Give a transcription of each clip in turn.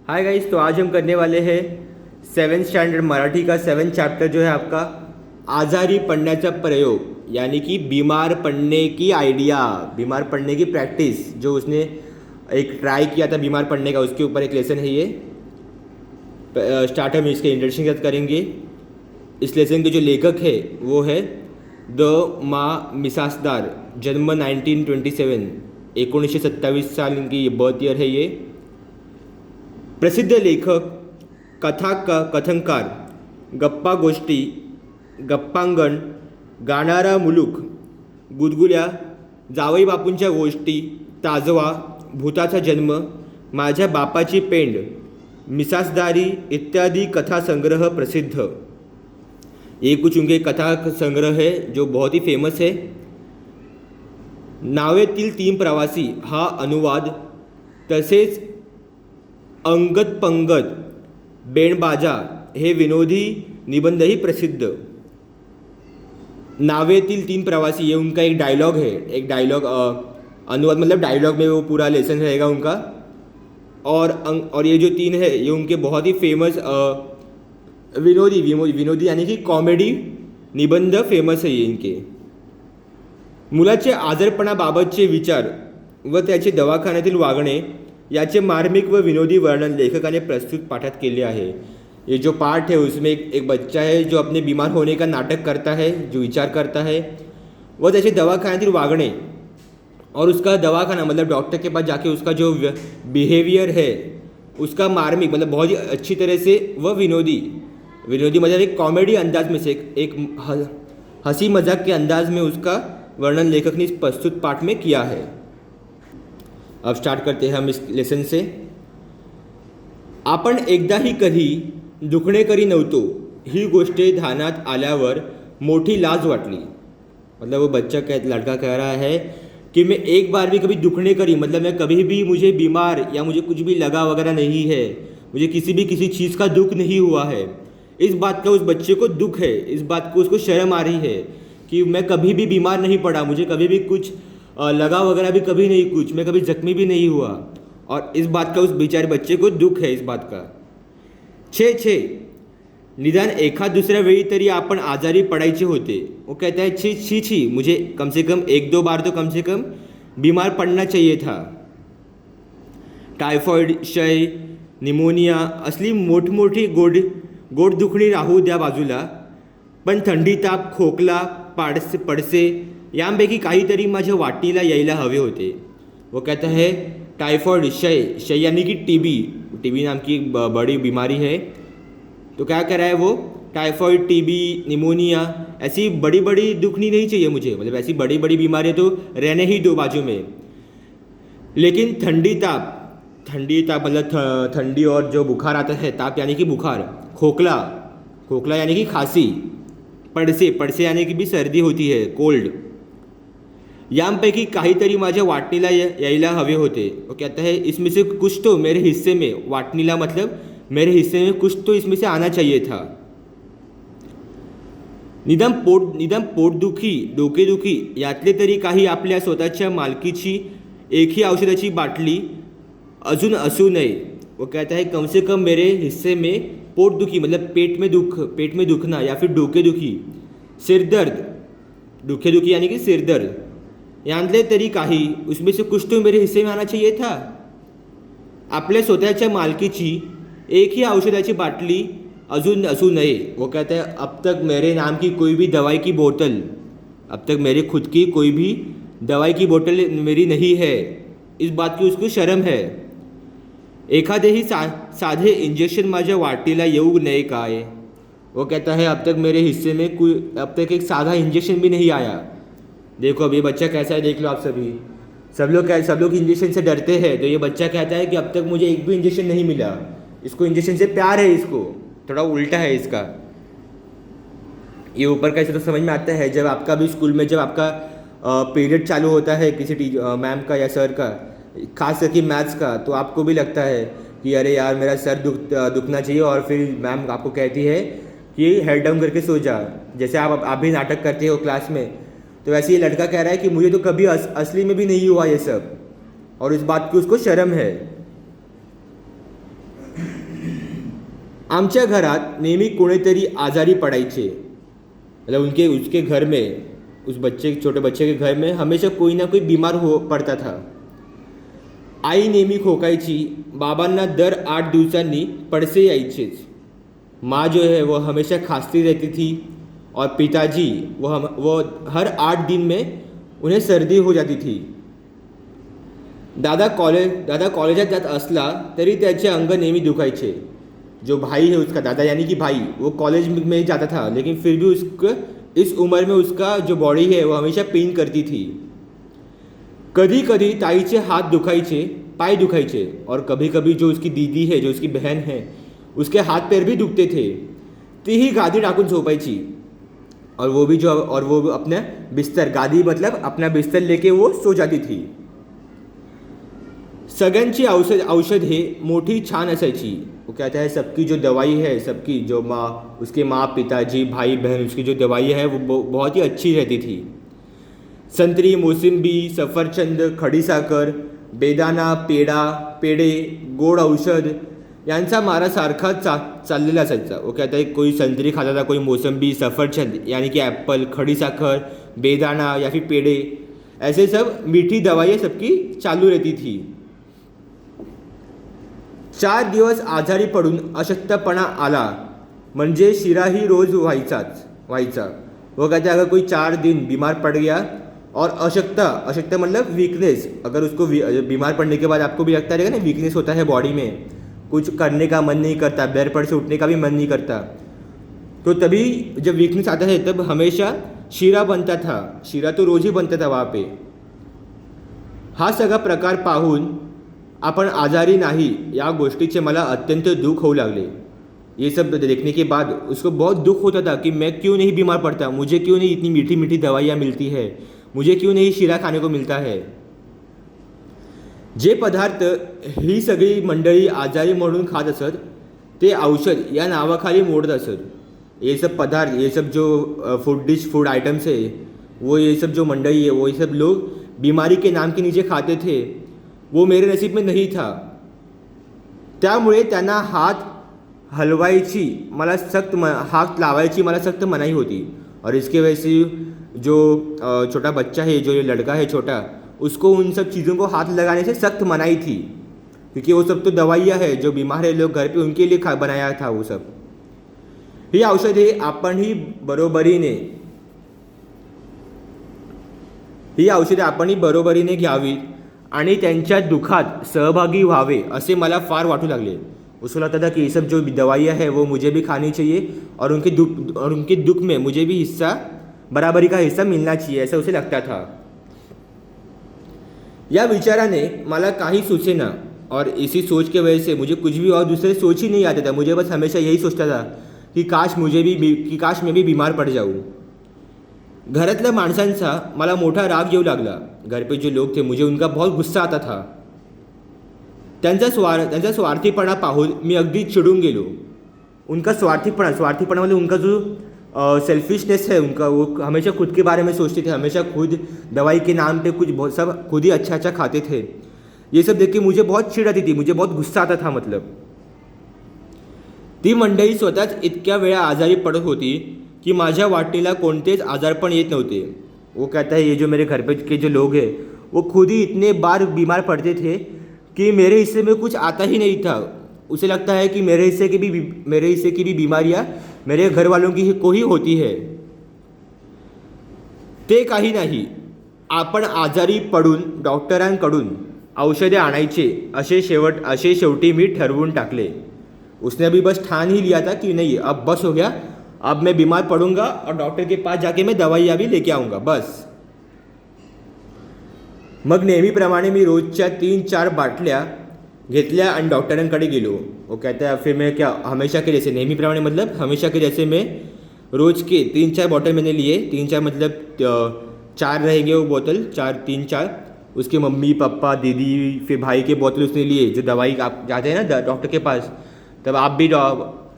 Hi guys, तो आज हम करने वाले हैं 7th स्टैंडर्ड मराठी का 7th चैप्टर जो है आपका आजारी पडण्याचा प्रयोग, यानी कि बीमार पड़ने की आइडिया, बीमार पड़ने की प्रैक्टिस। जो उसने एक ट्राई किया था बीमार पड़ने का, उसके ऊपर एक लेसन है ये। स्टार्टर में इसके इंट्रोडक्शन के साथ करेंगे। इस लेसन के जो लेखक है वो है द मा मिसासदार, जन्म 1927, 1927 साल इनकी बर्थ ईयर है ये। प्रसिद्ध लेखक, कथाकथनकार, गप्पा गोष्टी, गप्पांगण, गाणारा मुलूक, गुदगुल्या, जावई बापूंच्या गोष्टी, ताजवा, भूताचा जन्म, माझ्या बापाची पेंड, मिसासदारी इत्यादि कथा संग्रह प्रसिद्ध। ये कुछ उनके कथा संग्रह है जो बहुत ही फेमस है। नावेतील 3 प्रवासी हा अनुवाद, तसेच अंगद पंगत, बेणबाजा हे विनोदी निबंधही प्रसिद्ध। नावेतील 3 प्रवासी ये उनका एक डायलॉग है, एक डायलॉग अनुवाद मतलब डायलॉग में वो पूरा लेसन रहेगा उनका। और ये जो 3 है ये उनके बहुत ही फेमस विनोदी यानी कि कॉमेडी निबंध फेमस है ये इनके। मुलाचे आजारपणाबाबतचे विचार व त्याचे दवाखान्यातील वागणे याचे मार्मिक व विनोदी वर्णन लेखकाने प्रस्तुत पाठात केले आहे। ये जो पाठ है उसमें एक बच्चा है जो अपने बीमार होने का नाटक करता है, जो विचार करता है, वह त्याचे दवाखान्यातील वागणे और उसका दवाखाना मतलब डॉक्टर के पास जाके उसका जो बिहेवियर है उसका मार्मिक मतलब बहुत ही अच्छी तरह से वह विनोदी मतलब एक कॉमेडी अंदाज में से एक हंसी मजाक के अंदाज में उसका वर्णन लेखक ने इस प्रस्तुत पाठ में किया है। अब स्टार्ट करते हैं हम इस लेसन से। आपण एकदाही कधी दुखणे करी नव्हतो, ही गोष्ट ध्यानात आल्यावर मोठी लाज वाटली। मतलब वो लड़का कह रहा है कि मैं एक बार भी कभी दुखने करी मतलब मैं कभी भी मुझे बीमार या मुझे कुछ भी लगा वगैरह नहीं है, मुझे किसी चीज़ का दुख नहीं हुआ है। इस बात का उस बच्चे को दुख है, इस बात को उसको शर्म आ रही है कि मैं कभी भी बीमार नहीं पड़ा, मुझे कभी भी कुछ लगा वगैरह भी कभी नहीं, कुछ मैं कभी जख्मी भी नहीं हुआ। और इस बात का उस बेचारे बच्चे को दुख है इस बात का। छे निदान एखाद दुसऱ्या वेळी तरी आपण आजारी पडायचे होते। वो कहता है छी, मुझे कम से कम 1-2 बार तो कम से कम बीमार पड़ना चाहिए था। टायफॉइड, क्षय, निमोनिया असली मोठमोठी गोड दुखणी राहू द्या बाजूला, पण थंडी, ताप, खोकला, पडसे यांपैकी काहीतरी माझ्या वाटणीला यायला हवे होते। वो कहता है टाइफॉइड, क्षय यानी कि टीबी नाम की बड़ी बीमारी है। तो क्या कह रहा है वो, टाइफॉइड, टीबी, निमोनिया ऐसी बड़ी बड़ी दुखनी नहीं चाहिए मुझे, मतलब ऐसी बड़ी बड़ी बीमारियाँ तो रहने ही दो बाजू में। लेकिन ठंडी ताप मतलब ठंडी और जो बुखार आता है, ताप यानी कि बुखार, खोखला यानी कि खांसी, पडसे यानी कि भी सर्दी होती है, कोल्ड, यांपैकी काहीतरी माझ्या वाटणीला यायला हवे होते। वो कहता है इसमें से कुछ तो मेरे हिस्से में, वाटणीला मतलब मेरे हिस्से में कुछ तो इसमें से आना चाहिए था। निदान पोटदुखी, डोकेदुखी यातले तरी काही आपल्या स्वतःच्या मालकीची एकही औषधाची बाटली अजून असू नये। वो कहता है कम से कम मेरे हिस्से में पोटदुखी मतलब पेट में दुखना या फिर डोकेदुखी, सिरदर्द, दुखेदुखी यानी कि सिरदर्द, यांतले तरी काही उसमें से कुछ तो मेरे हिस्से में आना चाहिए था। आपल्या स्वतःच्या मालकीची एक ही औषधाची बाटली अजून असू नये। वो कहता है अब तक मेरे नाम की कोई भी दवाई की बोतल, अब तक मेरे खुद की कोई भी दवाई की बोतल मेरी नहीं है। इस बात की उसको शर्म है। एखादेही साधे इंजेक्शन माझ्या वाटीला येऊ नये काय। वो कहता है अब तक मेरे हिस्से में अब तक एक साधा इंजेक्शन भी नहीं आया। देखो अब ये बच्चा कैसा है, देख लो आप सभी, सब लोग इंजेक्शन से डरते हैं, तो ये बच्चा कहता है कि अब तक मुझे एक भी इंजेक्शन नहीं मिला। इसको इंजेक्शन से प्यार है, इसको थोड़ा उल्टा है इसका। ये ऊपर कैसे तो समझ में आता है जब आपका भी स्कूल में जब आपका पीरियड चालू होता है किसी मैम का या सर का, खास करके मैथ्स का, तो आपको भी लगता है कि अरे यार मेरा सर दुखना चाहिए, और फिर मैम आपको कहती है कि हेड डाउन करके सो जा। जैसे आप भी नाटक करते हो क्लास में, तो वैसे ये लड़का कह रहा है कि मुझे तो कभी असली में भी नहीं हुआ ये सब, और इस बात की उसको शर्म है। आमच्या घरात नेहमी कोणीतरी आजारी पडायचे, मतलब उनके उसके घर में, उस बच्चे छोटे बच्चे के घर में हमेशा कोई ना कोई बीमार हो पड़ता था. आई नेहमी खोकायची, बाबांना दर 8 दिवसांनी पडसे यायचेच. माँ जो है वो हमेशा खांसती रहती थी और पिताजी वो हर 8 दिन में उन्हें सर्दी हो जाती थी. दादा कॉलेजात जात असला तरी त्याचे अंग नेहमी दुखायचे. जो भाई है उसका, दादा यानी कि भाई, वो कॉलेज में जाता था लेकिन फिर भी उसको इस उम्र में उसका जो बॉडी है वो हमेशा पेन करती थी. कभी कभी ताईचे हाथ दुखायचे, पाय दुखायचे, और कभी कभी जो उसकी दीदी है, जो उसकी बहन है, उसके हाथ पैर भी दुखते थे. तीही गादी टाकून झोपायची, और वो अपना बिस्तर, गादी मतलब अपना बिस्तर लेके वो सो जाती थी. सगळ्यांची औषधे मोठी छान असायची. वो कहता है सबकी जो दवाई है, सबकी जो माँ, उसके माँ, पिताजी, भाई बहन, उसकी जो दवाई है वो बहुत ही अच्छी रहती थी. संतरी, मोसंबी, सफरचंद, खडीसाखर, बेदाना, पेढे, गोड औषध यांचा मारा सारखा चाललेला असायचा. वो कहता है कोई संतरी खाता था, कोई मौसम्बी, सफरचंद यानी कि एप्पल, खडीसाखर, बेदाना या फिर पेड़े, ऐसे सब मीठी दवाइयाँ सबकी चालू रहती थी. 4 दिवस आजारी पडून अशक्तपणा आला म्हणजे शिराही रोज व्हायचा. वो कहते अगर कोई 4 दिन बीमार पड़ गया और अशक्ता मतलब वीकनेस, अगर उसको बीमार पड़ने के बाद आपको भी लगता रहेगा ना, वीकनेस होता है बॉडी में, कुछ करने का मन नहीं करता, बेड पर से उठने का भी मन नहीं करता, तो तभी जब वीकनेस आता है तब हमेशा शिरा बनता था. शिरा तो रोज ही बनता था वहाँ पे. हा सगळा प्रकार पाहून आपण आजारी नाही या गोष्टीचे मला अत्यंत दुख होऊ लागले. ये सब देखने के बाद उसको बहुत दुख होता था कि मैं क्यों नहीं बीमार पड़ता, मुझे क्यों नहीं इतनी मीठी मीठी दवाइयाँ मिलती है, मुझे क्यों नहीं शिरा खाने को मिलता है. जे पदार्थ ही सगळी मंडळी आजारी म्हणून खात असत ते औषध या नावाखाली मोडत असत. ये सब पदार्थ, ये सब जो फूड आइटम्स है, वो ये सब जो मंडळी है, वो ये सब लोग बीमारी के नाम के नीचे खाते थे, वो मेरे नसीब में नहीं था. त्यामुळे त्यांना हात हलवायची मला हाथ लावायची मला सख्त मनाई होती. और इसके वजह से जो छोटा बच्चा है, जो ये लड़का है छोटा, उसको उन सब चीज़ों को हाथ लगाने से सख्त मनाई थी, क्योंकि वो सब तो दवाइयाँ है, जो बीमार है लोग घर पे उनके लिए बनाया था वो सब. ही औषधे आपणही बरोबरीने घ्यावी आणि त्यांच्या दुखात सहभागी व्हावे असे मला फार वाटू लागले. उसको लगता था कि ये सब जो दवाइयाँ है वो मुझे भी खानी चाहिए और उनके दुख में मुझे भी बराबरी का हिस्सा मिलना चाहिए, ऐसा उसे लगता था. या विचाराने मला काही सुचेना, और इसी सोच के वजह से मुझे कुछ भी और दूसरे सोच ही नहीं आता था. मुझे बस हमेशा यही सोचता था कि काश मैं भी बीमार पड़ जाऊँ. घरातल्या माणसांचा मला मोठा राग येऊ लागला. घर पे जो लोग थे मुझे उनका बहुत गुस्सा आता था. त्यांचा स्वार्थीपणा पाहून मी अगदी चिडून गेलो. उनका स्वार्थीपणा मतलब उनका जो सेल्फिशनेस है उनका, वो हमेशा खुद के बारे में सोचते थे, हमेशा खुद दवाई के नाम पे कुछ बहुत सब खुद ही अच्छा खाते थे. ये सब देख के मुझे बहुत चिढ़ आती थी, मुझे बहुत गुस्सा आता था. मतलब ती मंडळी स्वतःच इतक्या वेळा आजारी पडत होती की माझ्या वाटणीला कोणतेच आजारपण येत नव्हते. वो कहता है ये जो मेरे घर पे के जो लोग हैं वो खुद ही इतने बार बीमार पड़ते थे कि मेरे हिस्से में कुछ आता ही नहीं था. उसे लगता है कि मेरे हिस्से की भी बीमारियां मेरे घर वालों को ही होती है. ते काही नाही, आपण आजारी पडून डॉक्टरांकडून औषधे आणायचे असे शेवटी मी ठरवून टाकले. उसने अभी बस ठान ही लिया था कि नहीं अब बस हो गया, अब मैं बीमार पड़ूंगा और डॉक्टर के पास जाके मैं दवाइयाँ भी लेके आऊँगा बस. मग नेहमीप्रमाणे मी रोजच्या 3-4 बाटल्या घेतल्या आणि डॉक्टरांकडे गेलो. वो कहता है फिर मैं क्या हमेशा के जैसे, नेहमीप्रमाणे मतलब हमेशा के जैसे मैं रोज़ के 3-4 बॉटल मैंने लिए. 3-4 मतलब 4 रहेंगे वो बोतल, 3-4. उसके मम्मी पापा दीदी फिर भाई के बोतल उसने लिए. जो दवाई आप जाते हैं ना डॉक्टर के पास, तब आप भी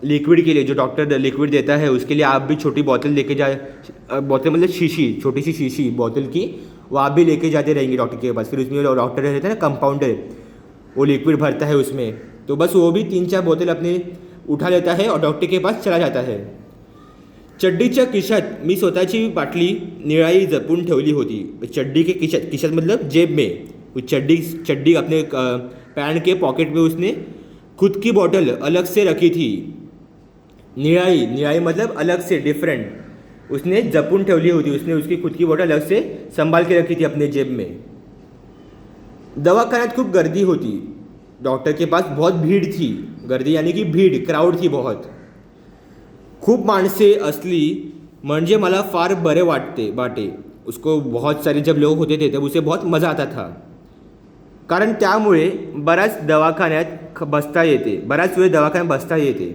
लिक्विड के लिए जो डॉक्टर लिक्विड देता है उसके लिए आप भी छोटी बोतल लेके जाए. बोतल मतलब शीशी, छोटी सी शीशी बोतल की, वो आप भी लेके जाते रहेंगे डॉक्टर के पास. फिर उसमें डॉक्टर रहता है ना कंपाउंडर, वो लिक्विड भरता है उसमें. तो बस वो भी 3-4 बोतल अपने उठा लेता है और डॉक्टर के पास चला जाता है. चड्डीच्या खिशात मी स्वतःची बाटली निळाई जपून ठेवली होती. चड्डी के खिशात, खिशात मतलब जेब में, चड्डी चड्डी अपने पैंट के पॉकेट में उसने खुद की बॉटल अलग से रखी थी. निळाई, निळाई मतलब अलग से, डिफरेंट. उसने जपून ठेवली होती, उसने उसकी खुद की बॉटल अलग से संभाल के रखी थी अपने जेब में. दवाखान्यात खूप गर्दी होती. डॉक्टर के पास बहुत भीड़ थी. गर्दी यानी कि भीड़, क्राउड थी बहुत. खूप माणसे असली म्हणजे मला फार बरे वाटे. उसको बहुत सारे जब लोग होते थे तब उसे बहुत मज़ा आता था. कारण त्यामुळे बऱ्याच वेळ दवाखान्यात बसता येते.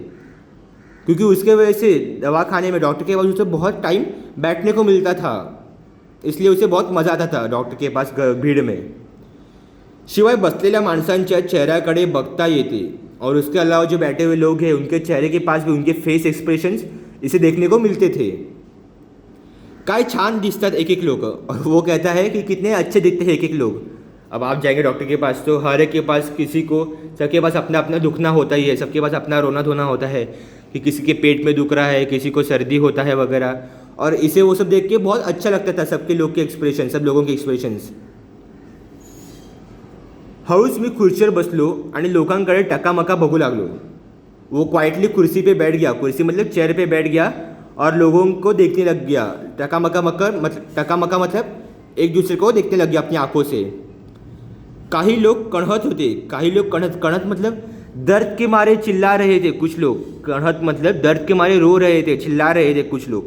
क्योंकि उसके वजह से दवाखाने में डॉक्टर के पास उसे बहुत टाइम बैठने को मिलता था, इसलिए उसे बहुत मज़ा आता था डॉक्टर के पास भीड़ में. शिवाय बसलेल्या माणसांच्या चेहऱ्याकडे बघता येते. और उसके अलावा जो बैठे हुए लोग हैं उनके चेहरे के पास भी उनके फेस एक्सप्रेशंस इसे देखने को मिलते थे. काय छान दिसतात एक एक लोग. और वो कहता है कि कितने अच्छे दिखते हैं एक एक लोग. अब आप जाएंगे डॉक्टर के पास तो हर एक के पास, किसी को, सबके पास अपना अपना दुखना होता ही है. सबके पास अपना रोना धोना होता है कि किसी के पेट में दुख रहा है, किसी को सर्दी होता है वगैरह. और इसे वो सब देख के बहुत अच्छा लगता था, सबके लोग के एक्सप्रेशन, सब लोगों के एक्सप्रेशंस. हळूच मी खुर्चीवर बसलो आणि लोकांकडे टकामका बघू लागलो. वो क्वाइटली कुर्सी पे बैठ गया. कुर्सी मतलब चेयर पे बैठ गया और लोगों को देखने लग गया. टकामका मतलब एक दूसरे को देखने लग गया अपनी आंखों से. काही लोग कणहत होते. काही लोग कणहत मतलब दर्द के मारे चिल्ला रहे थे. कुछ लोग कणहत मतलब दर्द के मारे रो रहे थे, चिल्ला रहे थे कुछ लोग.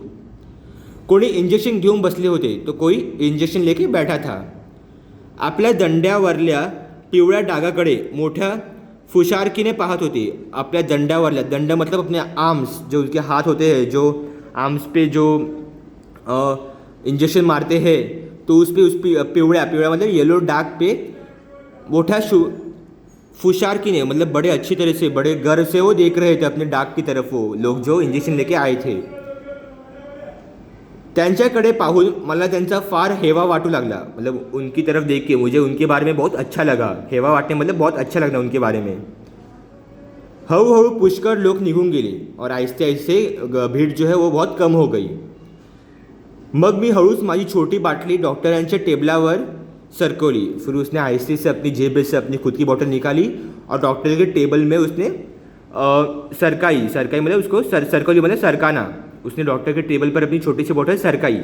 कोणी इंजेक्शन घेऊन बसले होते तो कोई इंजेक्शन लेके बैठा था. आपल्या दंड्यावरल्या पिवळ्या डागाकडे मोठ्या फुशारकीने पाहत होते. आपल्या दंड्यावरल्या, दंड मतलब अपने आर्म्स, जो उसके हाथ होते हैं, जो आर्म्स पे जो इंजेक्शन मारते हैं, तो उस पिवळ्या मतलब येलो डाग पे मोठा फुशारकीने मतलब बड़े अच्छी तरह से, बड़े गर्व से वो देख रहे थे अपने डाग की तरफ. वो लोग जो इंजेक्शन लेके आए थे त्यांच्याकडे पाहून मला त्यांचा फार हेवा वाटू लागला. मतलब उनकी तरफ देख के मुझे उनके बारे में बहुत अच्छा लगा. हेवा वाटने मतलब बहुत अच्छा लगना उनके बारे में. हळूहळू पुष्कळ लोग निघून गेले और आहिस्ते आहिस्ते भीड़ जो है वो बहुत कम हो गई. मग मी हळूच माझी छोटी बाटली डॉक्टरांच्या टेबलावर सरकवली. फिर उसने आहिस्ते से अपनी जेब से अपनी खुद की बोतल निकाली और डॉक्टर के टेबल में उसने सरकाई मतलब उसको सरकवली मतलब सरकाना. उसने डॉक्टर के टेबल पर अपनी छोटी सी बोतल सरकाई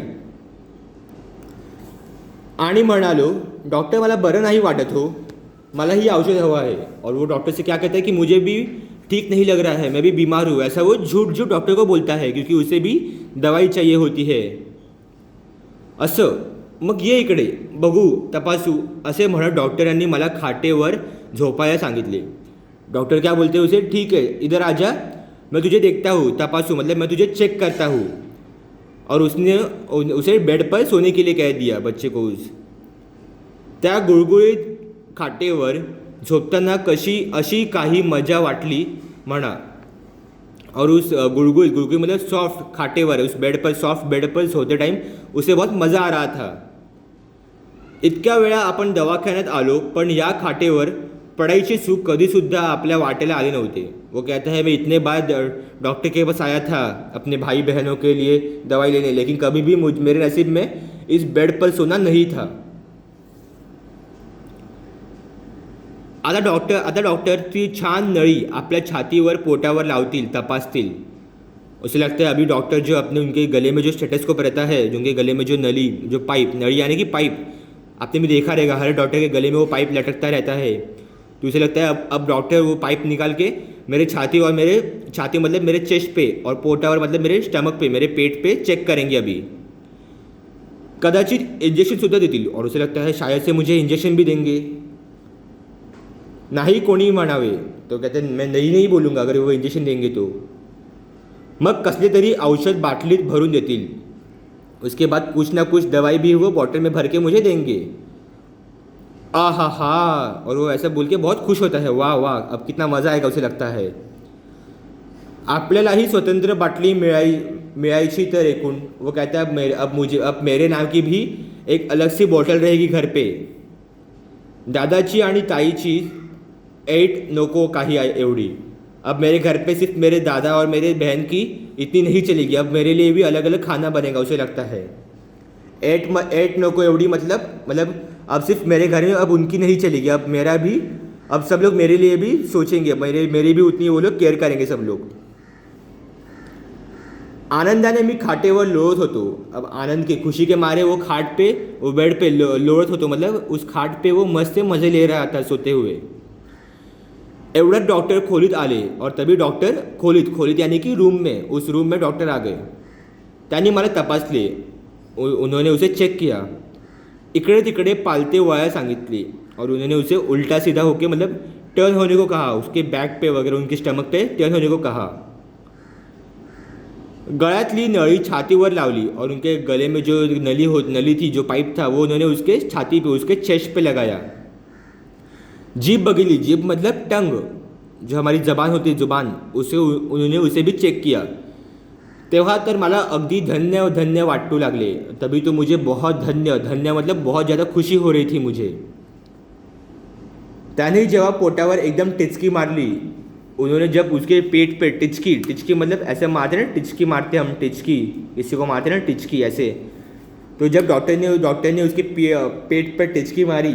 आणि म्हणालो, डॉक्टर मला बरं नाही वाटत हो, मला ही औषध हवा है. और वो डॉक्टर से क्या कहता है कि मुझे भी ठीक नहीं लग रहा है, मैं भी बीमार हूँ. ऐसा वो झूठ डॉक्टर को बोलता है क्योंकि उसे भी दवाई चाहिए होती है. असं मग ये इकडे बघू, तपासू असे म्हणत डॉक्टरांनी मला खाटेवर झोपायला सांगितले. डॉक्टर क्या बोलते उसे, ठीक है इधर आजा, मैं तुझे देखता हूँ, तपासू मतलब मैं तुझे चेक करता हूँ. और उसने उसे बेड पर सोने के लिए कह दिया बच्चे को. त्या गुळगुळीत खाटेवर झोपताना अशी काही मजा वाटली म्हणा. और उस गुड़गुड़ मतलब सॉफ्ट खाटेवर, उस बेड पर, सॉफ्ट बेड पर सोते टाइम उसे बहुत मज़ा आ रहा था. इतक्या वेळा आपण दवाखान्यात आलो पण या खाटेवर पडायचे सुख कधीसुद्धा आपल्या वाटेला आले नव्हते. वो कहता है मैं इतने बार डॉक्टर के पास आया था अपने भाई बहनों के लिए दवाई लेने, लेकिन कभी भी मेरे नसीब में इस बेड पर सोना नहीं था. आता डॉक्टर ती छान नळी आपल्या छातीवर पोटावर लावतील, तपासतील. उसे लगता है अभी डॉक्टर जो अपने उनके गले में जो स्टेथोस्कोप रहता है, जो उनके गले में जो जो पाइप, नली यानी कि पाइप, आपने भी देखा रहेगा हर डॉक्टर के गले में वो पाइप लटकता रहता है. तो उसे लगता है अब डॉक्टर वो पाइप निकाल के मेरे छाती मतलब मेरे चेस्ट पे, और पोटावर मतलब मेरे स्टमक पे, मेरे पेट पे चेक करेंगे अभी. कदाचित इंजेक्शन सुद्धा देतील. और उसे लगता है शायद से मुझे इंजेक्शन भी देंगे. नाही कोणी म्हणावे तो कहते मैं नहीं बोलूँगा अगर वो इंजेक्शन देंगे तो. मग कसले तरी औषध बाटलीत भरून देतील. उसके बाद कुछ ना कुछ दवाई भी वो बॉटल में भर के मुझे देंगे. हा. और वो ऐसा बोल के बहुत खुश होता है. वाह अब कितना मज़ा आएगा उसे लगता है. आपल्यालाही स्वतंत्र बाटली मिळायची तर एकूण. वो कहता है अब मेरे नाम की भी एक अलग सी बॉटल रहेगी घर पे. दादाची आणि ताईची ऐट नको काही एवढी. अब मेरे घर पे सिर्फ मेरे दादा और मेरे बहन की इतनी नहीं चलेगी, अब मेरे लिए भी अलग अलग खाना बनेगा उसे लगता है। एट नको एवढी मतलब अब सिर्फ मेरे घर में अब उनकी नहीं चलेगी, अब मेरा भी, अब सब लोग मेरे लिए भी सोचेंगे, मेरी भी उतनी वो लोग केअर करेंगे सब लोग। आनंदाने मी खाटेवर लोळत होतो। अब आनंद के खुशी के मारे वो खाट पे, वो बेड पे लोळत होतो, मतलब उस खाट पे वो मस्त से मज़े ले रहा था सोते हुए। एवढ्यात डॉक्टर खोलीत आले और तभी डॉक्टर खोलीत यानी कि रूम में, उस रूम में डॉक्टर आ गए। त्यांनी मला तपासले, उन्होंने उसे चेक किया, इकडे तिकडे पालते वळायला सांगितली और उन्होंने उसे उल्टा सीधा होके मतलब टर्न होने को कहा, उसके बैक पे वगैरह उनके स्टमक पे टर्न होने को कहा। गळ्यातली नळी छातीवर लावली और उनके गले में जो नली थी, जो पाइप था, वो उन्होंने उसके छाती पे, उसके चेस्ट पे लगाया। जीभ बघितली, जीभ मतलब टंग, जो हमारी जबान होती है, जुबान, उन्होंने उसे भी चेक किया। तेव्हा तर मला अगदी धन्य वाटू लागले। तभी तो मुझे बहुत धन्य मतलब बहुत ज़्यादा खुशी हो रही थी मुझे। त्याने जेव्हा पोटावर एकदम टिचकी मारली, उन्होंने जब उसके पेट पे टिचकी मतलब ऐसे मारते ना, टिचकी मारते हम, टिचकी किसी को मारते ना टिचकी ऐसे, तो जब डॉक्टर ने उसके पेट पर टिचकी मारी,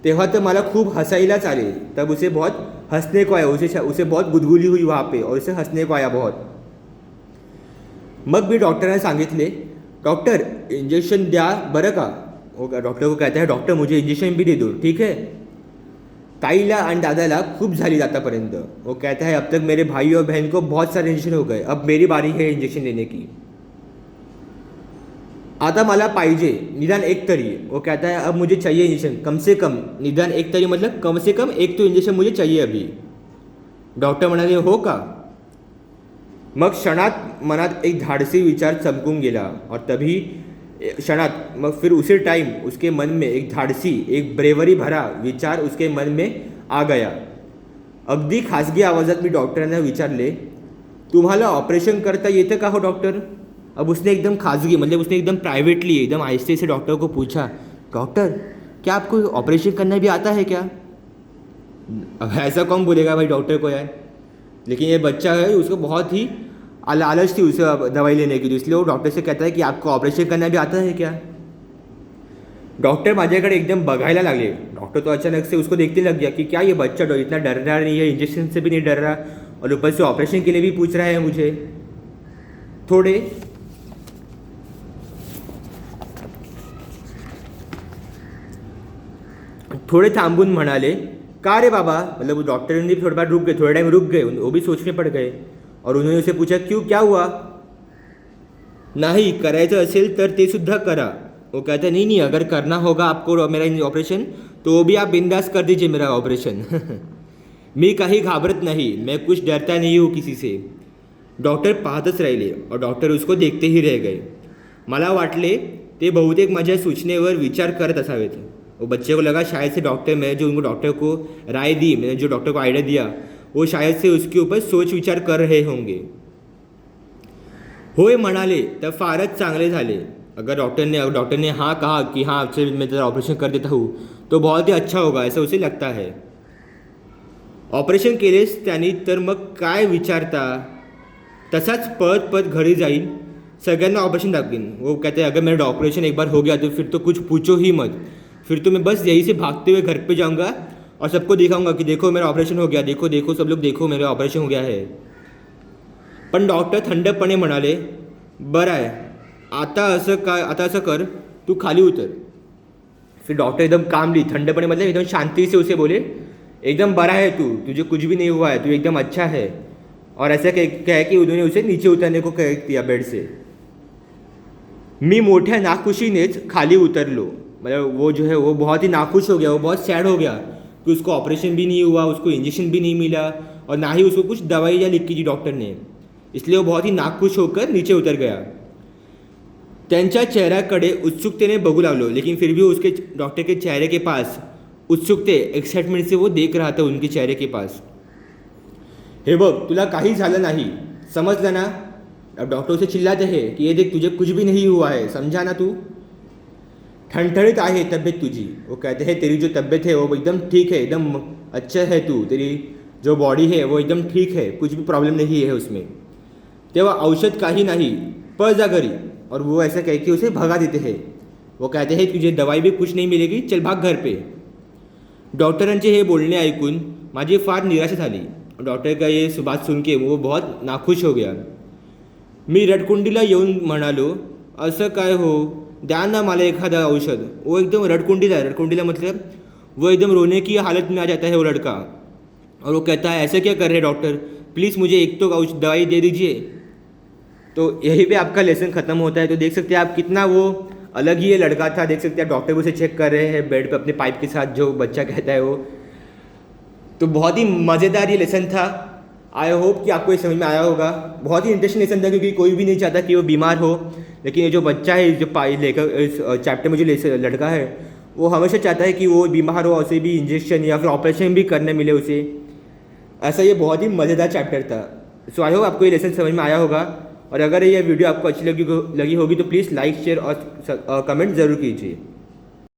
तेव्हा तो मला खूब हंसायलाच आले। तब उसे बहुत हंसने को आया, उसे बहुत गुदगुली हुई वहाँ पे और उसे हंसने को आया बहुत। मग भी डॉक्टरने सांगितले, डॉक्टर इंजेक्शन द्या बरं का। वो डॉक्टर को कहता है, डॉक्टर मुझे इंजेक्शन भी दे दो, ठीक है। ताईला आणि दादाला खूप झाली आतापर्यंत। वो कहता है, अब तक मेरे भाई और बहन को बहुत सारे इंजेक्शन हो गए, अब मेरी बारी है इंजेक्शन लेने की। आता मला पाहिजे निदान एक तरी। वो कहता है, अब मुझे चाहिए इंजेक्शन कम से कम, निदान एक तरी मतलब कम से कम एक तो इंजेक्शन मुझे चाहिए अभी। डॉक्टर म्हणाले, हो का। मग क्षणात मनात एक धाडसी विचार चमकून गेला और तभी क्षणात, मग फिर उसी टाइम उसके मन में एक धाडसी, एक ब्रेवरी भरा विचार उसके मन में आ गया। अगदी खासगी आवाजात मी डॉक्टरांना विचारले, तुम्हाला ऑपरेशन करता येतं का हो डॉक्टर। अब उसने एकदम खासगी मतलब उसने एकदम प्राइवेटली, एकदम आहिस्ते से डॉक्टर को पूछा, डॉक्टर क्या आपको ऑपरेशन करना भी आता है क्या। अब ऐसा कौन बोलेगा भाई डॉक्टर को यार, लेकिन ये बच्चा है, उसको बहुत ही लालच थी उसे दवाई लेने की, इसलिए वो डॉक्टर से कहता है कि आपको ऑपरेशन करना भी आता है क्या। डॉक्टर माझ्याकडे एकदम बघायला लागले। डॉक्टर तो अचानक से उसको देखने लग गया कि क्या ये बच्चा इतना डर रहा नहीं है, इंजेक्शन से भी नहीं डर रहा और ऊपर से ऑपरेशन के लिए भी पूछ रहा है मुझे। थोड़े थांबून म्हणाले, का रे बाबा, मतलब डॉक्टर ने भी थोड़ा टाइम रुक गए, वो भी सोचने पड़ गए और उन्होंने उसे पूछा, क्यों, क्या हुआ। नहीं करायचं असेल तर ते सुद्धा करा। वो कहता नहीं, अगर करना होगा आपको मेरा ऑपरेशन तो वो भी आप बिंदास कर दीजिए मेरा ऑपरेशन। मी काही घाबरत नहीं, मैं कुछ डरता नहीं हूँ किसी से। डॉक्टर पाहतच राहिले और डॉक्टर उसको देखते ही रह गए। मला वाटले ते बहुतेक माझ्या सूचनेवर विचार करत असावेत। वो बच्चे को लगा शायद से डॉक्टर, मैं जो उनको डॉक्टर को राय दी, मैंने जो डॉक्टर को आइडिया दिया, वो शायद से उसके ऊपर सोच विचार कर रहे होंगे। होय म्हणाले तर फारच चांगले झाले। अगर डॉक्टर ने हाँ कहा कि हाँ चल मैं तेरा ऑपरेशन कर देता हूँ तो बहुत ही अच्छा होगा, ऐसा उसे लगता है। ऑपरेशन केलेस त्यांनी तर मग काय विचारता, तसाच पळत घरी जाईन, सगळ्यांना ऑपरेशन दाखवीन। वो कहते हैं, अगर मेरा ऑपरेशन एक बार हो गया तो फिर तो कुछ पूछो ही मत, फिर तो मैं बस यहीं से भागते हुए घर पे जाऊंगा और सबको दिखाऊंगा कि देखो मेरा ऑपरेशन हो गया, देखो सब लोग देखो मेरा ऑपरेशन हो गया है। पण डॉक्टर थंडपणे म्हणाले, बरं आहे, आता असं कर, तू खाली उतर। फिर डॉक्टर एकदम कामली, ठंडपणे मतलब एकदम शांति से उसे बोले, एकदम बड़ा है तू, तुझे कुछ भी नहीं हुआ है, तू एकदम अच्छा है। और ऐसा कह कि उन्होंने उसे नीचे उतरने को कह दिया बेड से। मी मोठ्या नाखुशीनेच खाली उतरलो। मतलब वो जो है वो बहुत ही नाखुश हो गया, वो बहुत सैड हो गया कि उसको ऑपरेशन भी नहीं हुआ, उसको इंजेक्शन भी नहीं मिला और ना ही उसको कुछ दवाइयाँ लिखी थी डॉक्टर ने, इसलिए वो बहुत ही नाखुश होकर नीचे उतर गया। त्यांच्या चेहऱ्याकडे उत्सुकतेने बघू लागलो, लेकिन फिर भी उसके डॉक्टर के चेहरे के पास उत्सुकते, एक्साइटमेंट से वो देख रहा था उनके चेहरे के पास। हे बघ, तुला काही झालं नाही, समझला ना। अब डॉक्टर उसे चिल्लाते हैं कि ये देख, तुझे कुछ भी नहीं हुआ है, समझा ना तू। ठणठणीत आहे तबीयत तुझी। वो कहते हैं, तेरी जो तबीयत है वो एकदम ठीक है, एकदम अच्छा है तू, तेरी जो बॉडी है वो एकदम ठीक है, कुछ भी प्रॉब्लेम नहीं है उसमें, तेव्हा औषध काही नाही, पळ जा घरी, और वो ऐसा कह के उसे भगा देते हैं. वो कहते हैं तुझे दवाई भी कुछ नहीं मिलेगी, चल भाग घर पे. डॉक्टरांचे हे बोलणे ऐकून माझी फार निराशा झाली. डॉक्टर का ये बात सुन के वो बहुत नाखुश हो गया. मी रडकुंडीला येऊन म्हणालो, असं काय हो, द्या ना मला एखादा औषध. वो एकदम रडकुंडीला मतलब वो एकदम रोने की हालत में आ जाता है वो लड़का, और वो कहता है ऐसे क्या कर रहे हैं डॉक्टर, प्लीज़ मुझे एक तो दवाई दे दीजिए. तो यहीं पे आपका लेसन ख़त्म होता है. तो देख सकते हैं आप कितना वो अलग ही ये लड़का था. देख सकते हैं डॉक्टर उसे चेक कर रहे हैं बेड पे अपने पाइप के साथ, जो बच्चा कहता है वो. तो बहुत ही मज़ेदार ये लेसन था. आई होप कि आपको ये समझ में आया होगा. बहुत ही इंटरेस्टिंग लेसन था, क्योंकि कोई भी नहीं चाहता कि वो बीमार हो, लेकिन ये जो बच्चा है, जो लेकर इस चैप्टर में जो लड़का है, वो हमेशा चाहता है कि वो बीमार हो, उसे भी इंजेक्शन या फिर ऑपरेशन भी करने मिले उसे. ऐसा ये बहुत ही मज़ेदार चैप्टर था. सो आई होप आपको ये लेसन समझ में आया होगा. और अगर ये वीडियो आपको अच्छी लगी होगी तो प्लीज़ लाइक, शेयर और कमेंट ज़रूर कीजिए.